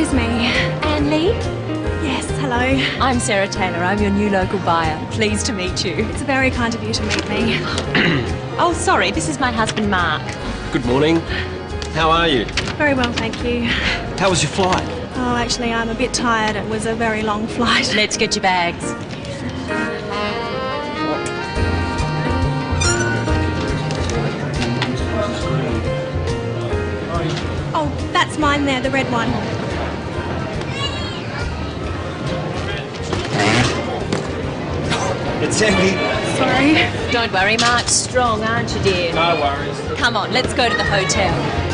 Excuse me. Anne Lee? Yes, hello. I'm Sarah Taylor. I'm your new local buyer. Pleased to meet you. It's very kind of you to meet me. Oh, sorry. This is my husband, Mark. Good morning. How are you? Very well, thank you. How was your flight? Oh, actually, I'm a bit tired. It was a very long flight. Let's get your bags. Oh, that's mine there, the red one. It's Andy. Sorry. Don't worry, Mark's strong, aren't you, dear? No worries. Come on, let's go to the hotel.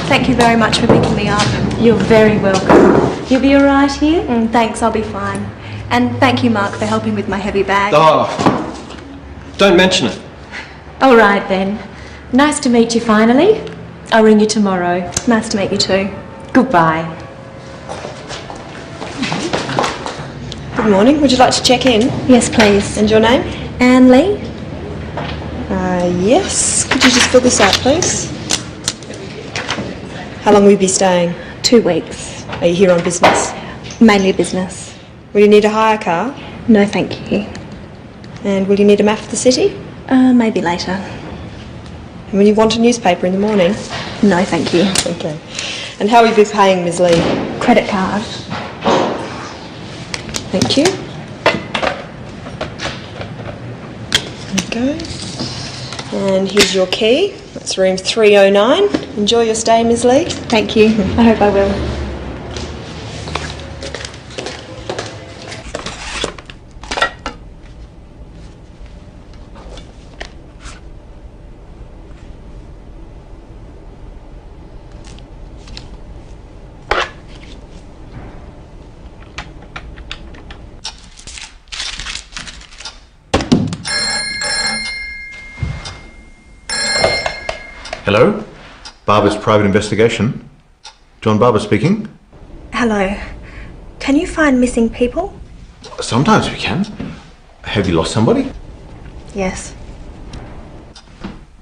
Thank you very much for picking me up. You're very welcome. You'll be all right here? Thanks, I'll be fine. And thank you, Mark, for helping with my heavy bag. Oh, don't mention it. All right, then. Nice to meet you finally. I'll ring you tomorrow. Nice to meet you too. Goodbye. Good morning. Would you like to check in? Yes, please. And your name? Anne Lee? Yes. Could you just fill this out, please? How long will you be staying? 2 weeks. Are you here on business? Mainly business. Will you need a hire car? No, thank you. And will you need a map of the city? Maybe later. And will you want a newspaper in the morning? No, thank you. Okay. And how will you be paying, Ms. Lee? Credit card. Thank you. There you go. And here's your key. That's room 309. Enjoy your stay, Ms. Lee. Thank you. I hope I will. Hello? Barber's Private Investigation. John Barber speaking. Hello. Can you find missing people? Sometimes we can. Have you lost somebody? Yes.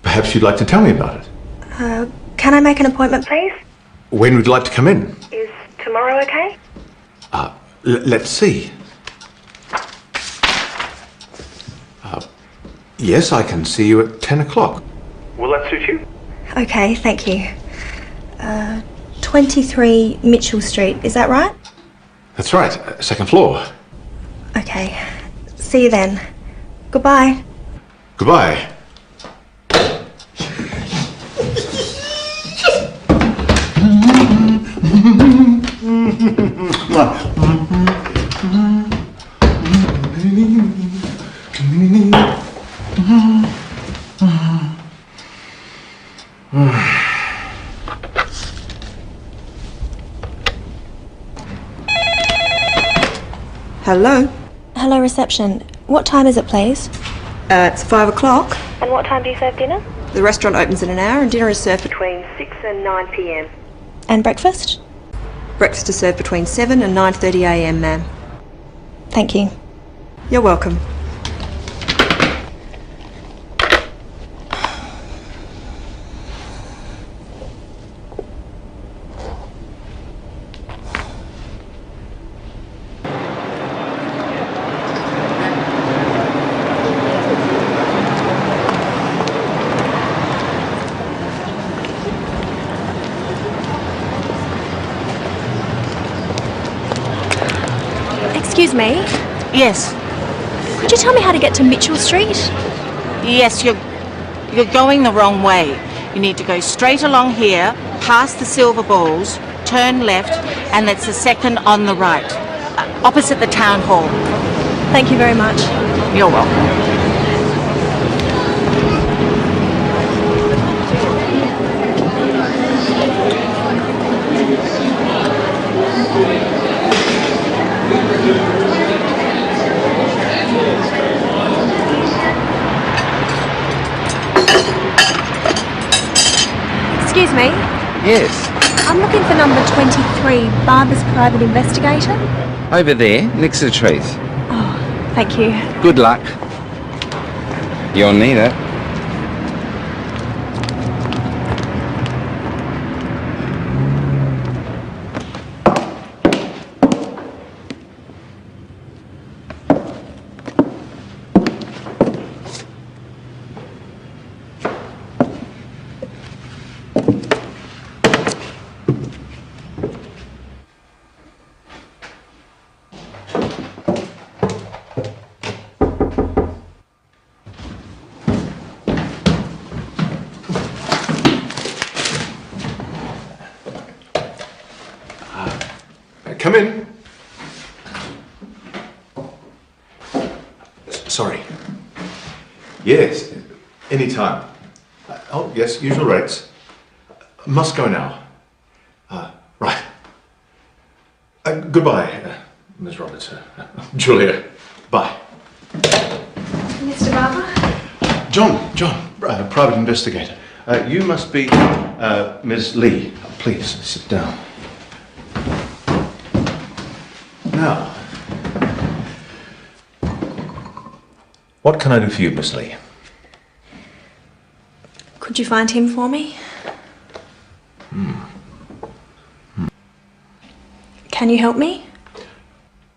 Perhaps you'd like to tell me about it. Can I make an appointment, please? When would you like to come in? Is tomorrow okay? Let's see. Yes, I can see you at 10 o'clock. Will that suit you? Okay, thank you. 23 Mitchell Street, is that right? That's right, second floor. Okay. See you then. Goodbye. Goodbye. Hello? Hello, reception. What time is it, please? It's 5 o'clock. And what time do you serve dinner? The restaurant opens in an hour and dinner is served between 6 and 9 p.m. And breakfast? Breakfast is served between 7 and 9:30 a.m, ma'am. Thank you. You're welcome. Excuse me. Yes. Could you tell me how to get to Mitchell Street? Yes, you're going the wrong way. You need to go straight along here, past the silver balls, turn left, and that's the second on the right, opposite the town hall. Thank you very much. You're welcome. Excuse me. Yes. I'm looking for number 23, Barber's private investigator. Over there, next to the trees. Oh, thank you. Good luck. You'll need it. Come in. Sorry. Yes, any time. Oh, yes, usual rates. Must go now. Right. Goodbye, Ms. Roberts. Julia, bye. Mr. Barber? John, private investigator. You must be Ms. Lee. Please, sit down. Now, what can I do for you, Miss Lee? Could you find him for me? Can you help me?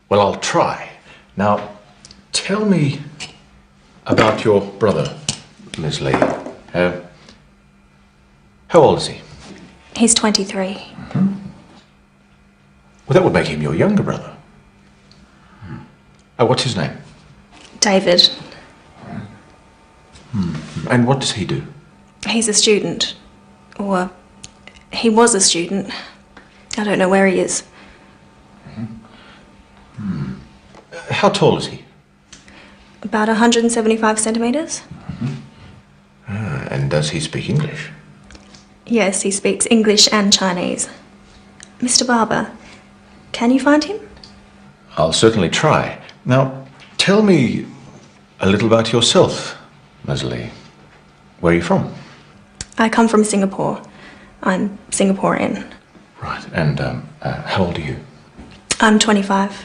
Well, I'll try. Now, tell me about your brother, Miss Lee. How old is he? He's 23. Well, that would make him your younger brother. What's his name? David. And what does he do? He's a student. Or he was a student. I don't know where he is. How tall is he? About 175 centimetres. And does he speak English? Yes, he speaks English and Chinese. Mr. Barber, can you find him? I'll certainly try. Now, tell me a little about yourself, Ms. Lee. Where are you from? I come from Singapore. I'm Singaporean. Right, and how old are you? I'm 25.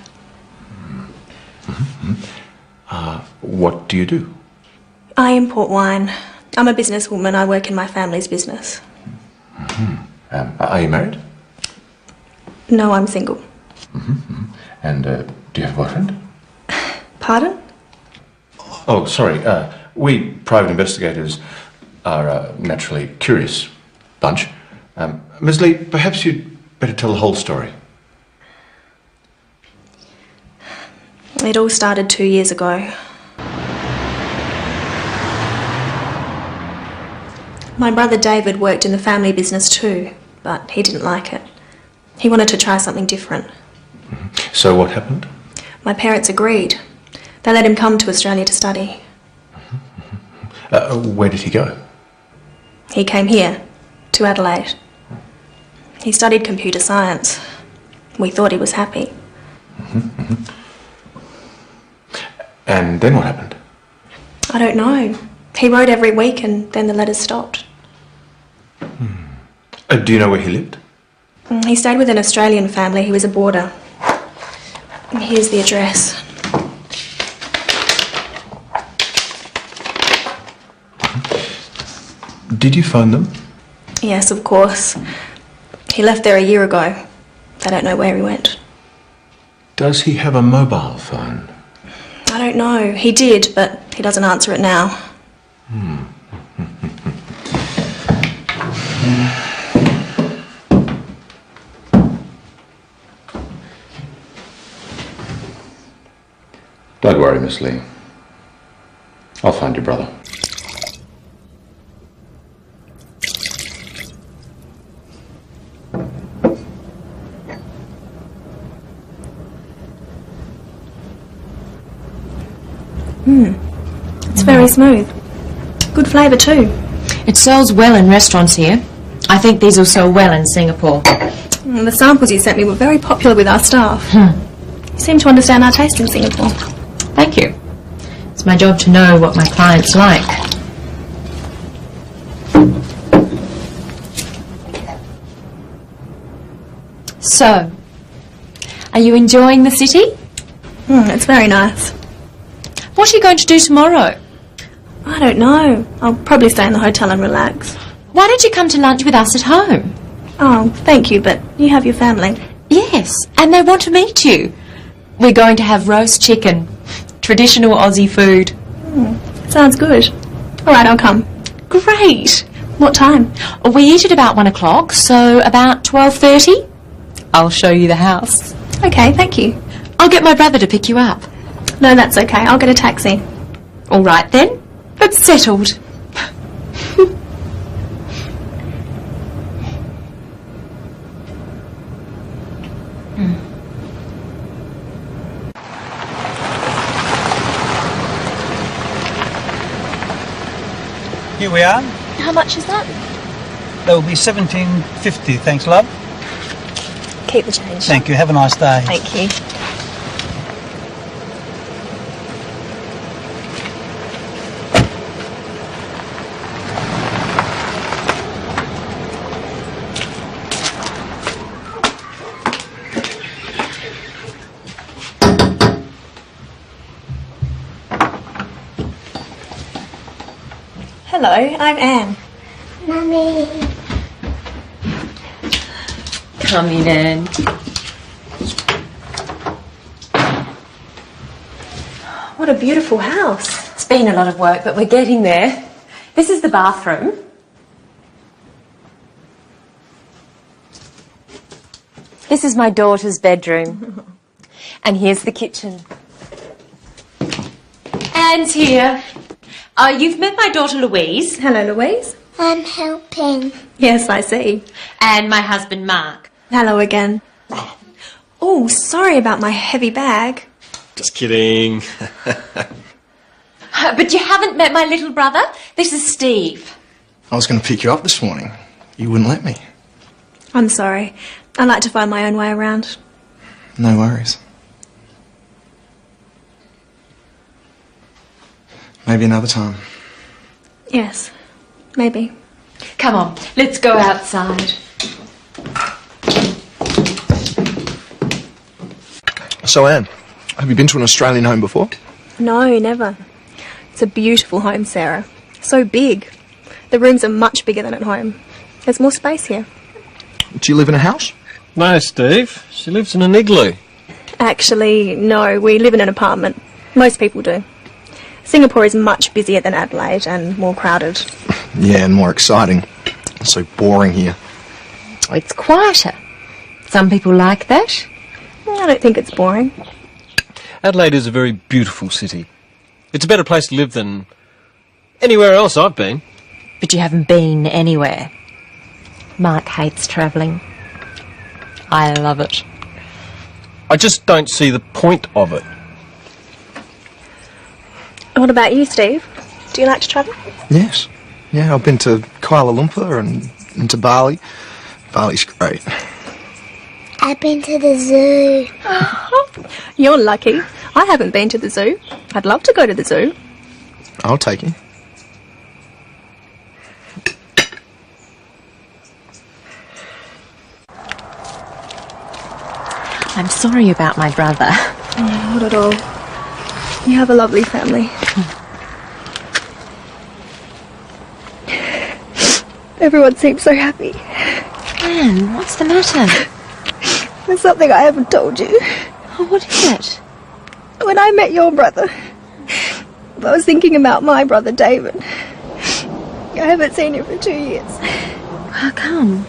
What do you do? I import wine. I'm a businesswoman. I work in my family's business. Are you married? No, I'm single. And do you have a boyfriend? Pardon? Oh, sorry. We private investigators are a naturally curious bunch. Ms. Lee, perhaps you'd better tell the whole story. It all started 2 years ago. My brother David worked in the family business too, but he didn't like it. He wanted to try something different. So what happened? My parents agreed. They let him come to Australia to study. Where did he go? He came here, to Adelaide. He studied computer science. We thought he was happy. And then what happened? I don't know. He wrote every week and then the letters stopped. Do you know where he lived? He stayed with an Australian family. He was a boarder. Here's the address. Did you phone them? Yes, of course. He left there a year ago. They don't know where he went. Does he have a mobile phone? I don't know. He did, but he doesn't answer it now. Don't worry, Miss Lee. I'll find your brother. It's very smooth. Good flavour too. It sells well in restaurants here. I think these will sell well in Singapore. The samples you sent me were very popular with our staff. You seem to understand our taste in Singapore. Thank you. It's my job to know what my clients like. So, are you enjoying the city? It's very nice. What are you going to do tomorrow? I don't know. I'll probably stay in the hotel and relax. Why don't you come to lunch with us at home? Oh, thank you, but you have your family. Yes, and they want to meet you. We're going to have roast chicken. Traditional Aussie food. Sounds good. All right, I'll come. Great. What time? We eat at about 1 o'clock, so about 12:30. I'll show you the house. Okay, thank you. I'll get my brother to pick you up. No, that's okay. I'll get a taxi. All right then. It's settled. Here we are. How much is that? That will be $17.50. Thanks, love. Keep the change. Thank you. Have a nice day. Thank you. Hello, I'm Anne. Mummy. Come in, Anne. What a beautiful house. It's been a lot of work, but we're getting there. This is the bathroom. This is my daughter's bedroom. And here's the kitchen. Anne's here. You've met my daughter Louise. Hello, Louise. I'm helping. Yes, I see. And my husband Mark. Hello again. Oh, sorry about my heavy bag. Just kidding. But you haven't met my little brother? This is Steve. I was going to pick you up this morning. You wouldn't let me. I'm sorry. I like to find my own way around. No worries. Maybe another time. Yes, maybe. Come on, let's go outside. So, Anne, have you been to an Australian home before? No, never. It's a beautiful home, Sarah. So big. The rooms are much bigger than at home. There's more space here. Do you live in a house? No, Steve. She lives in an igloo. Actually, no, we live in an apartment. Most people do. Singapore is much busier than Adelaide and more crowded. Yeah, and more exciting. It's so boring here. It's quieter. Some people like that. I don't think it's boring. Adelaide is a very beautiful city. It's a better place to live than anywhere else I've been. But you haven't been anywhere. Mark hates travelling. I love it. I just don't see the point of it. What about you, Steve? Do you like to travel? Yes. Yeah, I've been to Kuala Lumpur and to Bali. Bali's great. I've been to the zoo. You're lucky. I haven't been to the zoo. I'd love to go to the zoo. I'll take you. I'm sorry about my brother. Not at all. You have a lovely family. Everyone seems so happy. Anne, what's the matter? There's something I haven't told you. Oh, what is it? When I met your brother, I was thinking about my brother David. I haven't seen him for 2 years. How come?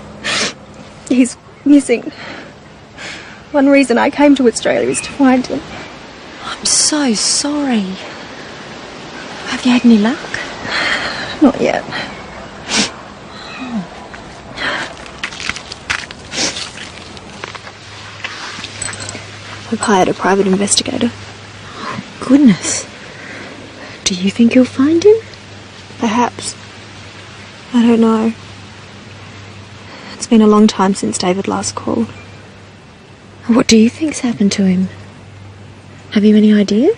He's missing. One reason I came to Australia is to find him. I'm so sorry. Have you had any luck? Not yet. We've hired a private investigator. Goodness. Do you think you'll find him? Perhaps. I don't know. It's been a long time since David last called. What do you think's happened to him? Have you any idea?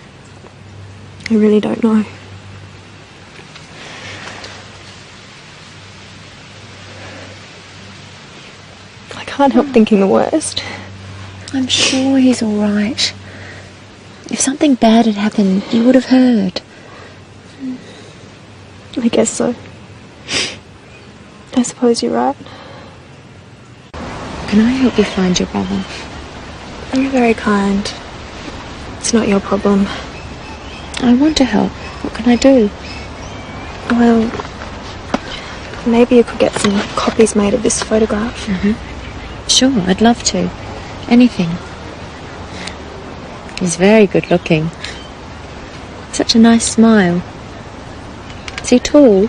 I really don't know. I can't can't help thinking the worst. I'm sure he's all right. If something bad had happened, you would have heard. I guess so. I suppose you're right. Can I help you find your brother? You're very kind. It's not your problem. I want to help. What can I do? Well, maybe you could get some copies made of this photograph. Sure, I'd love to. Anything. He's very good looking. Such a nice smile. Is he tall?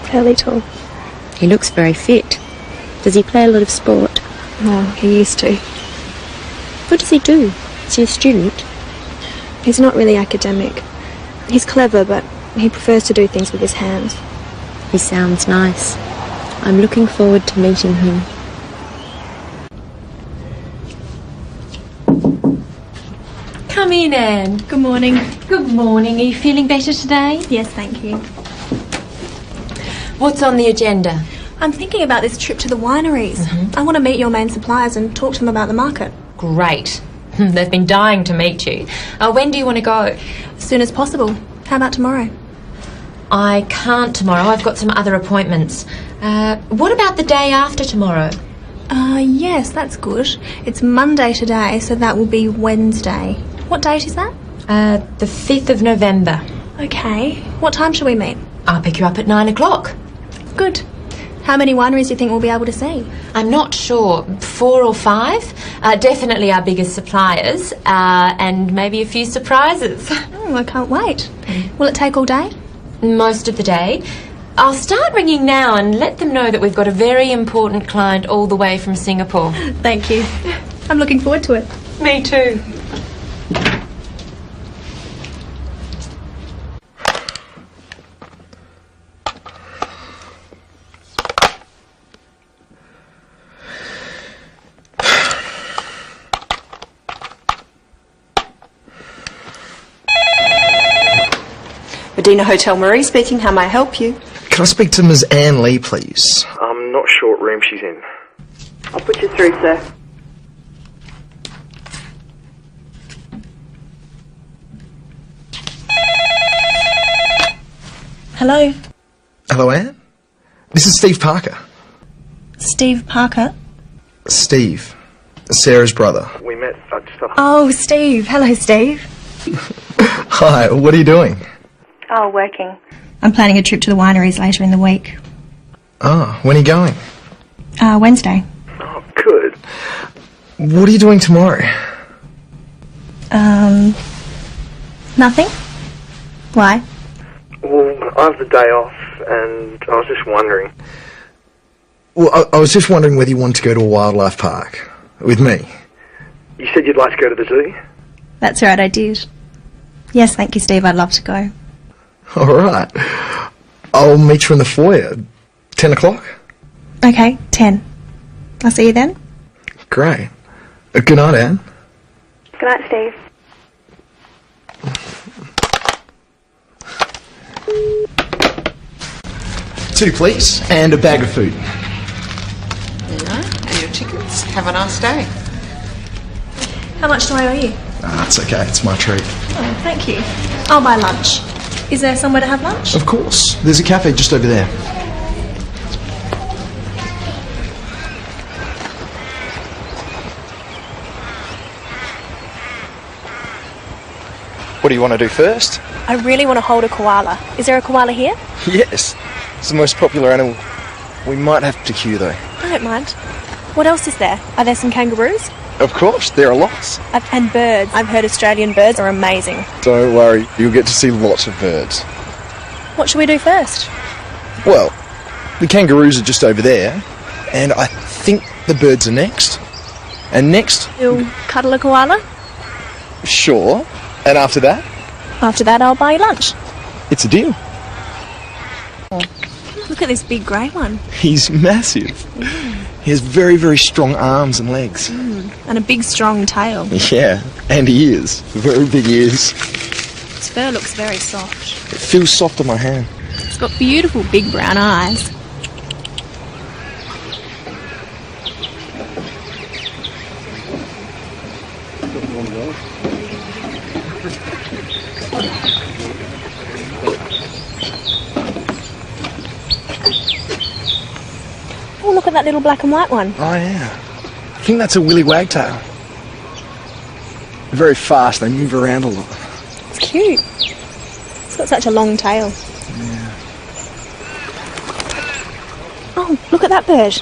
Fairly tall. He looks very fit. Does he play a lot of sport? No, he used to. What does he do? Is he a student? He's not really academic. He's clever, but he prefers to do things with his hands. He sounds nice. I'm looking forward to meeting him. Come in, Anne. Good morning. Good morning. Are you feeling better today? Yes, thank you. What's on the agenda? I'm thinking about this trip to the wineries. I want to meet your main suppliers and talk to them about the market. Great. They've been dying to meet you. When do you want to go? As soon as possible. How about tomorrow? I can't tomorrow. I've got some other appointments. What about the day after tomorrow? Yes, that's good. It's Monday today, so that will be Wednesday. What date is that? The 5th of November. Okay. What time shall we meet? I'll pick you up at 9 o'clock. Good. How many wineries do you think we'll be able to see? I'm not sure. 4 or 5. Definitely our biggest suppliers. And maybe a few surprises. Oh, I can't wait. Will it take all day? Most of the day. I'll start ringing now and let them know that we've got a very important client all the way from Singapore. Thank you. I'm looking forward to it. Me too. Medina Hotel Marie speaking. How may I help you? Can I speak to Ms. Anne Lee, please? I'm not sure what room she's in. I'll put you through, sir. Hello. Hello, Anne? This is Steve Parker. Steve Parker? Steve. Sarah's brother. We met at stuff. Oh, Steve. Hello, Steve. Hi, what are you doing? Oh, working. I'm planning a trip to the wineries later in the week. Ah, when are you going? Wednesday. Oh, good. What are you doing tomorrow? Nothing? Why? Well, I have the day off, and I was just wondering. Well, I was just wondering whether you wanted to go to a wildlife park with me. You said you'd like to go to the zoo? That's right, I did. Yes, thank you, Steve. I'd love to go. All right. I'll meet you in the foyer. 10 o'clock? Okay, 10. I'll see you then. Great. Good night, Anne. Good night, Steve. Two, please, and a bag of food. There you are. And your tickets. Have a nice day. How much do I owe you? That's okay, it's my treat. Oh, thank you. I'll buy lunch. Is there somewhere to have lunch? Of course. There's a cafe just over there. What do you want to do first? I really want to hold a koala. Is there a koala here? Yes. It's the most popular animal. We might have to queue, though. I don't mind. What else is there? Are there some kangaroos? Of course, there are lots. And birds. I've heard Australian birds are amazing. Don't worry, you'll get to see lots of birds. What should we do first? Well, the kangaroos are just over there, and I think the birds are next. And next... You'll cuddle a koala? Sure. And after that? After that, I'll buy you lunch. It's a deal. Look at this big grey one. He's massive. He has very, very strong arms and legs. And a big, strong tail. Yeah, and ears. Very big ears. Its fur looks very soft. It feels soft on my hand. It's got beautiful big brown eyes. Oh, look at that little black and white one. Oh yeah. I think that's a willy wagtail. They're very fast, they move around a lot. It's cute. It's got such a long tail. Yeah. Oh, look at that bird.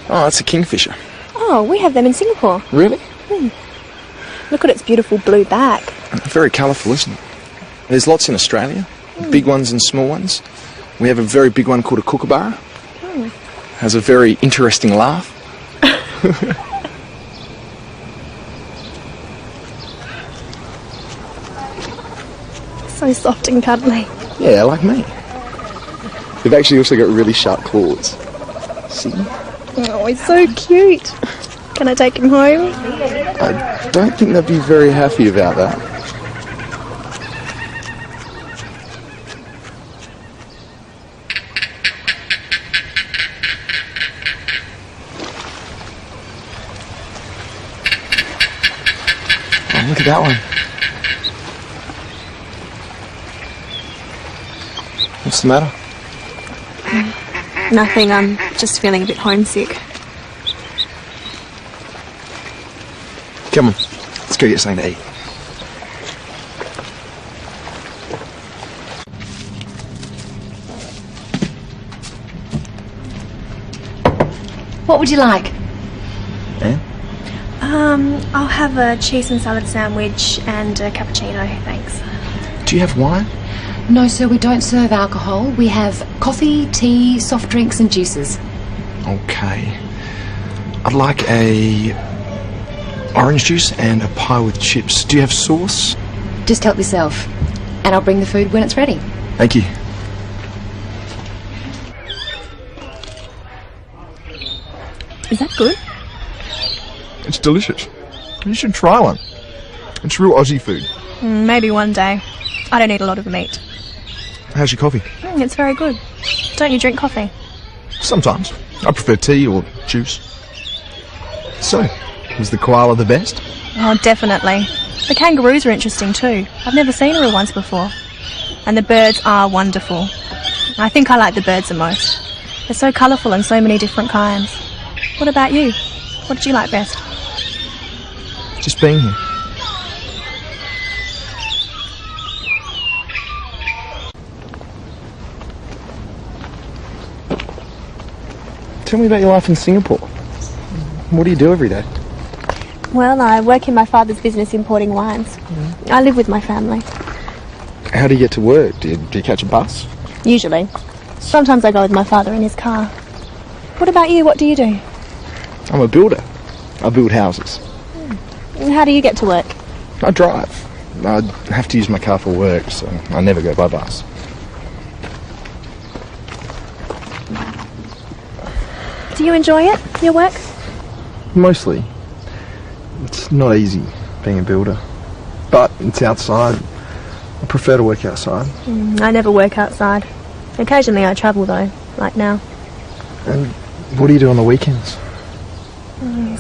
Oh, that's a kingfisher. Oh, we have them in Singapore. Really? Look at its beautiful blue back. Very colourful, isn't it? There's lots in Australia, big ones and small ones. We have a very big one called a kookaburra. Has a very interesting laugh. So soft and cuddly. Yeah, like me. They've actually also got really sharp claws. See? Oh, he's so cute. Can I take him home? I don't think they'd be very happy about that. Oh, look at that one. What's the matter? Nothing, I'm just feeling a bit homesick. Come on, let's go get something to eat. What would you like? Anne? I'll have a cheese and salad sandwich and a cappuccino, thanks. Do you have wine? No, sir, we don't serve alcohol. We have coffee, tea, soft drinks and juices. Okay. I'd like a orange juice and a pie with chips. Do you have sauce? Just help yourself. And I'll bring the food when it's ready. Thank you. Is that good? It's delicious. You should try one. It's real Aussie food. Maybe one day. I don't eat a lot of meat. How's your coffee? It's very good. Don't you drink coffee? Sometimes. I prefer tea or juice. So, was the koala the best? Oh, definitely. The kangaroos are interesting too. I've never seen a real ones before. And the birds are wonderful. I think I like the birds the most. They're so colourful and so many different kinds. What about you? What did you like best? Just being here. Tell me about your life in Singapore. What do you do every day? Well, I work in my father's business importing wines. I live with my family. How do you get to work? Do you catch a bus? Usually. Sometimes I go with my father in his car. What about you? What do you do? I'm a builder. I build houses. How do you get to work? I drive. I have to use my car for work, so I never go by bus. Do you enjoy it, your work? Mostly. It's not easy being a builder, but it's outside. I prefer to work outside. I never work outside. Occasionally I travel though, like now. And what do you do on the weekends?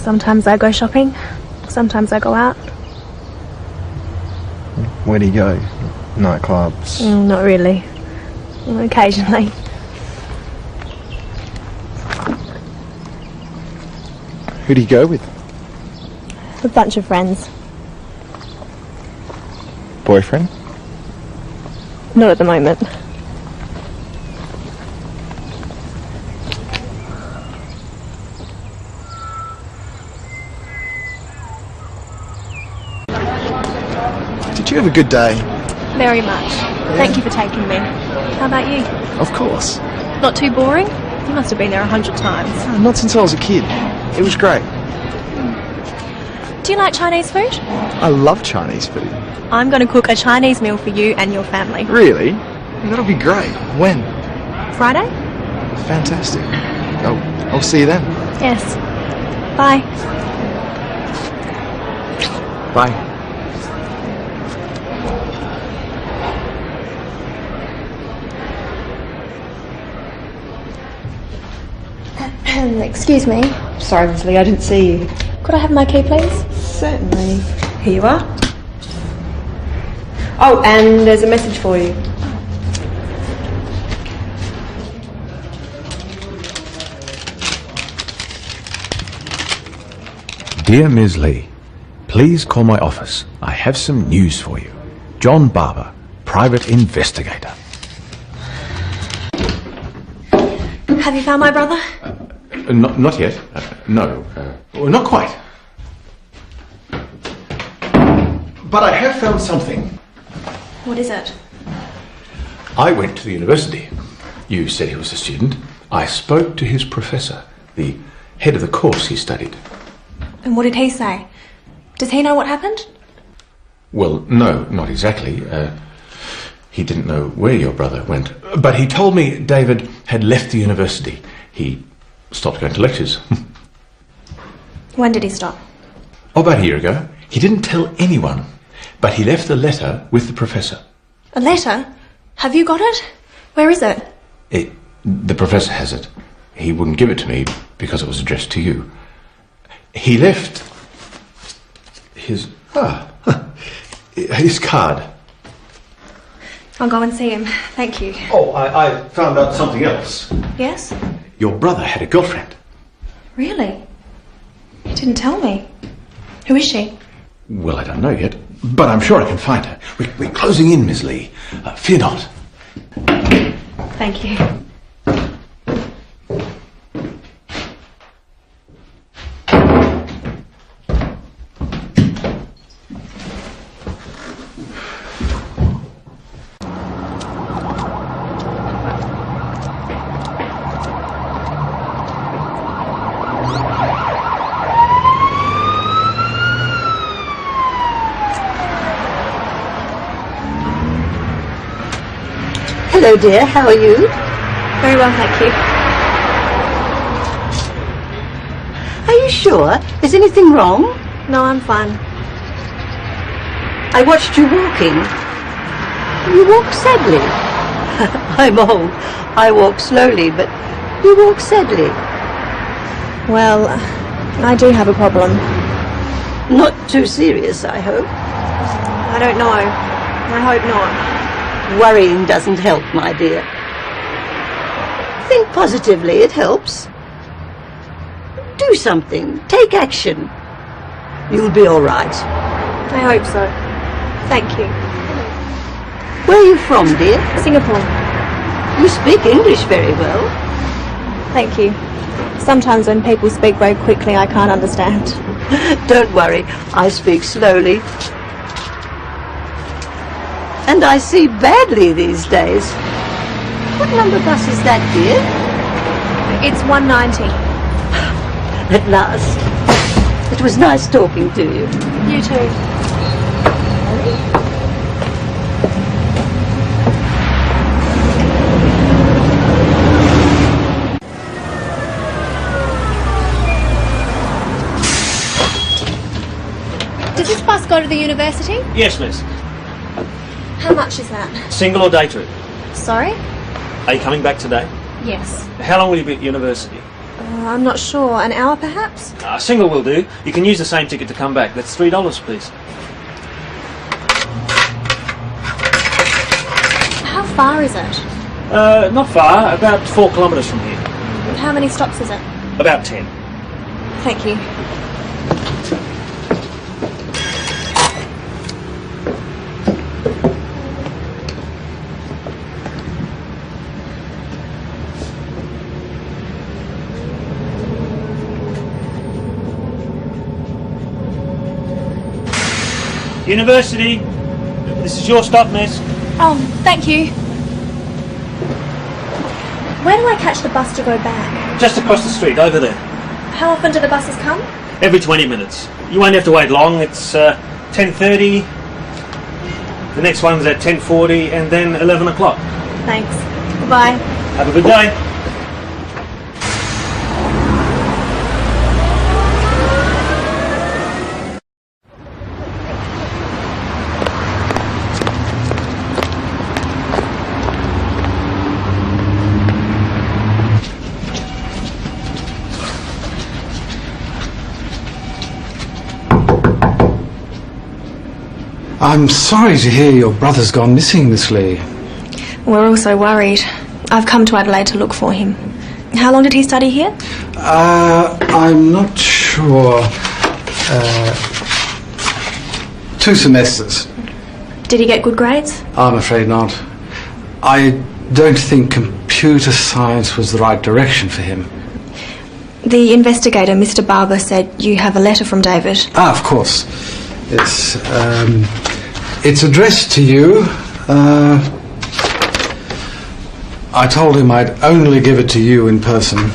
Sometimes I go shopping, sometimes I go out. Where do you go? Nightclubs? Not really. Occasionally. Who do you go with? A bunch of friends. Boyfriend? Not at the moment. Did you have a good day? Very much. Thank you for taking me. How about you? Of course. Not too boring? You must have been there 100 times. Not since I was a kid. It was great. Do you like Chinese food? I love Chinese food. I'm going to cook a Chinese meal for you and your family. Really? That'll be great. When? Friday? Fantastic. I'll see you then. Yes. Bye. Bye. Excuse me. Sorry, Leslie, I didn't see you. Could I have my key, please? Certainly. Here you are. Oh, and there's a message for you. Dear Ms. Lee, please call my office. I have some news for you. John Barber, private investigator. Have you found my brother? Not yet. No. Well, not quite. But I have found something. What is it? I went to the university. You said he was a student. I spoke to his professor, the head of the course he studied. And what did he say? Does he know what happened? Well, no, not exactly. He didn't know where your brother went. But he told me David had left the university. He stopped going to lectures. When did he stop? Oh, about a year ago. He didn't tell anyone, but he left a letter with the professor. A letter? Have you got it? Where is it? The professor has it. He wouldn't give it to me because it was addressed to you. He left his card. I'll go and see him. Thank you. Oh, I found out something else. Yes? Your brother had a girlfriend. Really? You didn't tell me. Who is she? Well, I don't know yet, but I'm sure I can find her. We're closing in, Miss Lee. Fear not. Thank you. Hello, dear. How are you? Very well, thank you. Are you sure? Is anything wrong? No, I'm fine. I watched you walking. You walk sadly. I'm old. I walk slowly, but you walk sadly. Well, I do have a problem. Not too serious, I hope. I don't know. I hope not. Worrying doesn't help, my dear. Think positively, it helps. Do something. Take action. You'll be all right. I hope so. Thank you. Where are you from, dear? Singapore. You speak English very well. Thank you. Sometimes when people speak very quickly, I can't understand. Don't worry. I speak slowly. And I see badly these days. What number bus is that, dear? It's 190. At last. It was nice talking to you. You too. Does this bus go to the university? Yes, miss. How much is that? Single or day trip? Sorry? Are you coming back today? Yes. How long will you be at university? I'm not sure. An hour, perhaps? Single will do. You can use the same ticket to come back. That's $3, please. How far is it? Not far. About 4 kilometres from here. How many stops is it? About 10. Thank you. University. This is your stop, miss. Oh, thank you. Where do I catch the bus to go back? Just across the street, over there. How often do the buses come? Every 20 minutes. You won't have to wait long. It's 10:30. The next one's at 10:40 and then 11 o'clock. Thanks. Goodbye. Have a good day. I'm sorry to hear your brother's gone missing, Miss Lee. We're all so worried. I've come to Adelaide to look for him. How long did he study here? I'm not sure. 2 semesters. Did he get good grades? I'm afraid not. I don't think computer science was the right direction for him. The investigator, Mr. Barber, said you have a letter from David. Ah, of course. It's addressed to you. I told him I'd only give it to you in person.